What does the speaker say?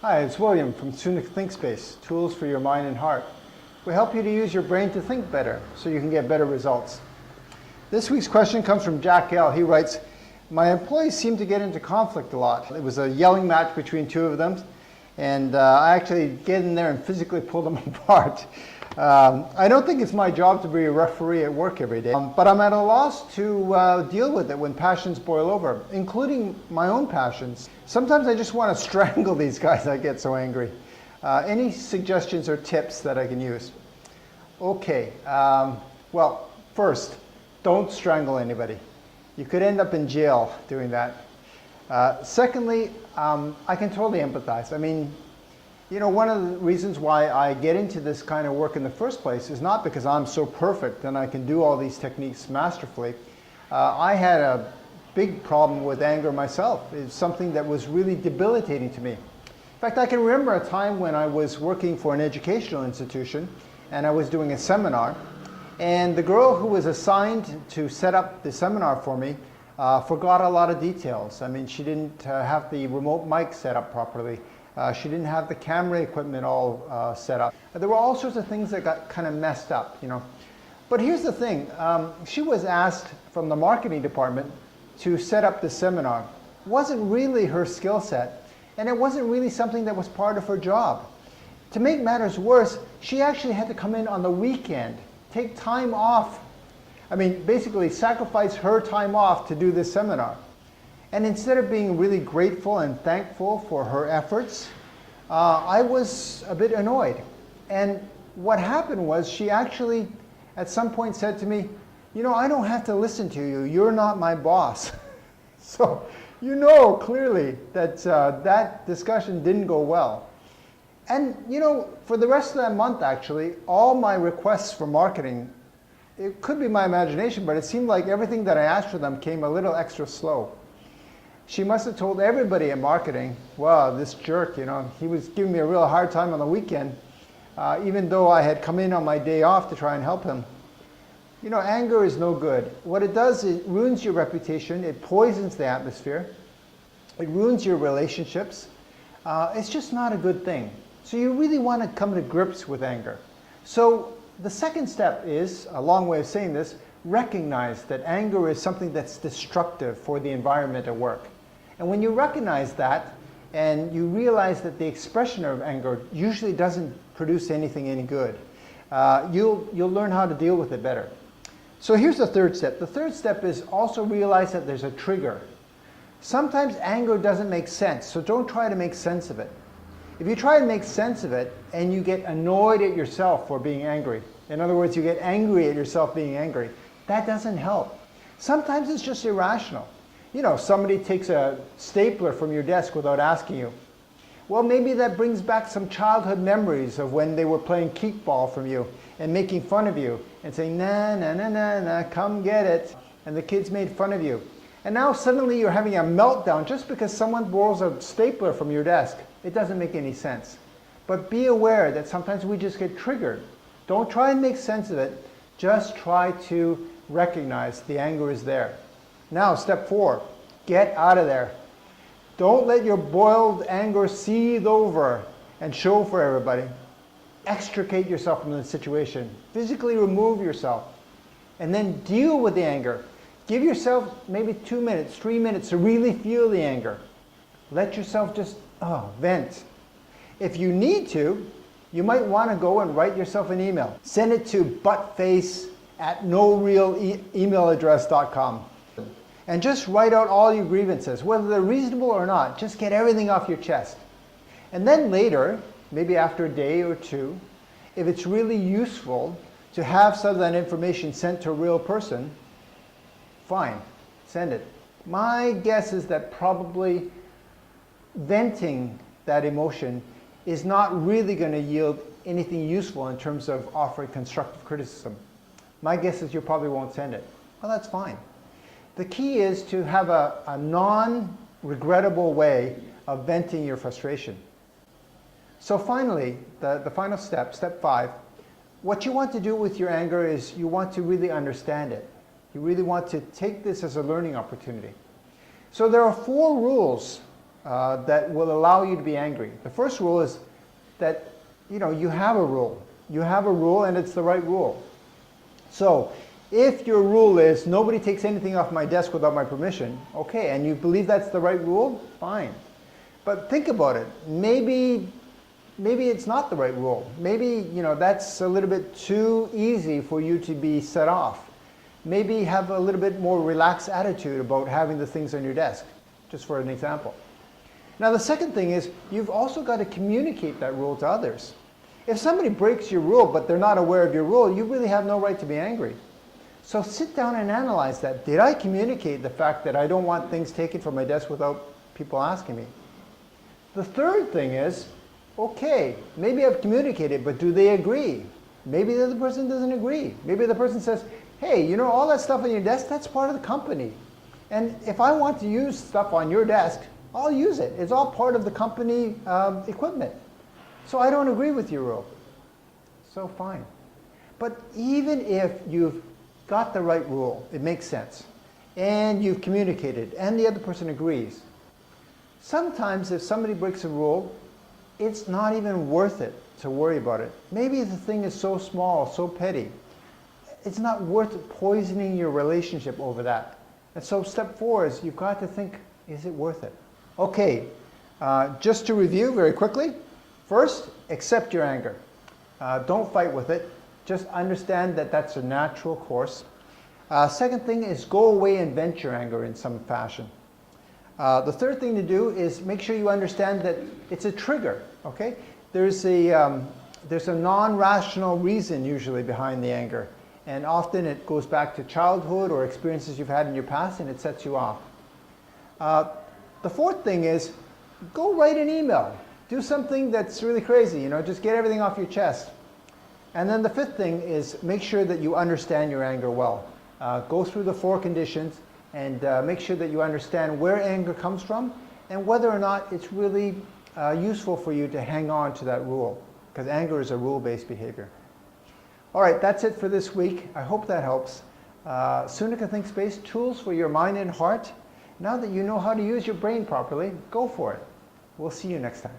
Hi, it's William from Sunaca Thinkspace, Tools for Your Mind and Heart. We help you to use your brain to think better so you can get better results. This week's question comes from Jack L. He writes, my employees seem to get into conflict a lot. It was a yelling match between two of them, and I actually get in there and physically pull them apart. I don't think it's my job to be a referee at work every day, but I'm at a loss to deal with it when passions boil over, including my own passions. Sometimes I just want to strangle these guys. I get so angry. Any suggestions or tips that I can use? Okay, well, first, don't strangle anybody. You could end up in jail doing that. Secondly, I can totally empathize. I mean, you know, one of the reasons why I get into this kind of work in the first place is not because I'm so perfect and I can do all these techniques masterfully. I had a big problem with anger myself. It's something that was really debilitating to me. In fact, I can remember a time when I was working for an educational institution and I was doing a seminar, and the girl who was assigned to set up the seminar for me forgot a lot of details. I mean, she didn't have the remote mic set up properly. She didn't have the camera equipment all set up. There were all sorts of things that got kind of messed up, you know. But here's the thing. She was asked from the marketing department to set up the seminar. It wasn't really her skill set, and it wasn't really something that was part of her job. To make matters worse, she actually had to come in on the weekend, take time off. I mean, basically sacrifice her time off to do this seminar. And instead of being really grateful and thankful for her efforts, I was a bit annoyed. And what happened was she actually at some point said to me, you know, I don't have to listen to you. You're not my boss. So you know clearly that that discussion didn't go well. And you know, for the rest of that month actually, all my requests for marketing, it could be my imagination, but it seemed like everything that I asked for them came a little extra slow. She must have told everybody in marketing, wow, this jerk, you know, he was giving me a real hard time on the weekend, even though I had come in on my day off to try and help him. You know, anger is no good. What it does, it ruins your reputation, it poisons the atmosphere, it ruins your relationships. It's just not a good thing. So you really want to come to grips with anger. So the second step is, a long way of saying this, recognize that anger is something that's destructive for the environment at work. And when you recognize that, and you realize that the expression of anger usually doesn't produce anything any good, you'll learn how to deal with it better. So here's the third step. The third step is also realize that there's a trigger. Sometimes anger doesn't make sense, so don't try to make sense of it. If you try to make sense of it and you get annoyed at yourself for being angry, in other words, you get angry at yourself being angry, that doesn't help. Sometimes it's just irrational. You know, somebody takes a stapler from your desk without asking you. Well, maybe that brings back some childhood memories of when they were playing kickball from you and making fun of you and saying, nah, nah, nah, nah, nah, come get it. And the kids made fun of you. And now suddenly you're having a meltdown just because someone borrows a stapler from your desk. It doesn't make any sense. But be aware that sometimes we just get triggered. Don't try and make sense of it. Just try to recognize the anger is there. Now, step 4, get out of there. Don't let your boiled anger seethe over and show for everybody. Extricate yourself from the situation. Physically remove yourself. And then deal with the anger. Give yourself maybe 2 minutes, 3 minutes to really feel the anger. Let yourself just vent. If you need to, you might want to go and write yourself an email. Send it to buttface@norealemailaddress.com. And just write out all your grievances, whether they're reasonable or not. Just get everything off your chest. And then later, maybe after a day or two, if it's really useful to have some of that information sent to a real person, fine, send it. My guess is that probably venting that emotion is not really going to yield anything useful in terms of offering constructive criticism. My guess is you probably won't send it. Well, that's fine. The key is to have a non-regrettable way of venting your frustration. So finally, the final step, step 5, what you want to do with your anger is you want to really understand it. You really want to take this as a learning opportunity. So there are 4 rules that will allow you to be angry. The first rule is that you have a rule. You have a rule and it's the right rule. So if your rule is nobody takes anything off my desk without my permission, okay, and you believe that's the right rule, fine. But think about it. Maybe it's not the right rule. Maybe that's a little bit too easy for you to be set off. Maybe have a little bit more relaxed attitude about having the things on your desk, just for an example. Now the second thing is you've also got to communicate that rule to others. If somebody breaks your rule but they're not aware of your rule, you really have no right to be angry. So sit down and analyze that. Did I communicate the fact that I don't want things taken from my desk without people asking me? The third thing is, okay, maybe I've communicated, but do they agree? Maybe the other person doesn't agree. Maybe the person says, hey, all that stuff on your desk, that's part of the company. And if I want to use stuff on your desk, I'll use it. It's all part of the company equipment. So I don't agree with your rule. So fine. But even if you've got the right rule, it makes sense, and you've communicated, and the other person agrees, sometimes if somebody breaks a rule, it's not even worth it to worry about it. Maybe the thing is so small, so petty, it's not worth poisoning your relationship over that. And so step 4 is you've got to think, is it worth it? Okay, just to review very quickly. First, accept your anger. Don't fight with it. Just understand that that's a natural course. Second thing is go away and vent your anger in some fashion. The third thing to do is make sure you understand that it's a trigger. Okay, there's a non-rational reason usually behind the anger, and often it goes back to childhood or experiences you've had in your past, and it sets you off. The fourth thing is go write an email. Do something that's really crazy. Just get everything off your chest. And then the fifth thing is make sure that you understand your anger well. Go through the 4 conditions and make sure that you understand where anger comes from and whether or not it's really useful for you to hang on to that rule, because anger is a rule-based behavior. All right, that's it for this week. I hope that helps. Sunaca Thinkspace, tools for your mind and heart. Now that you know how to use your brain properly, go for it. We'll see you next time.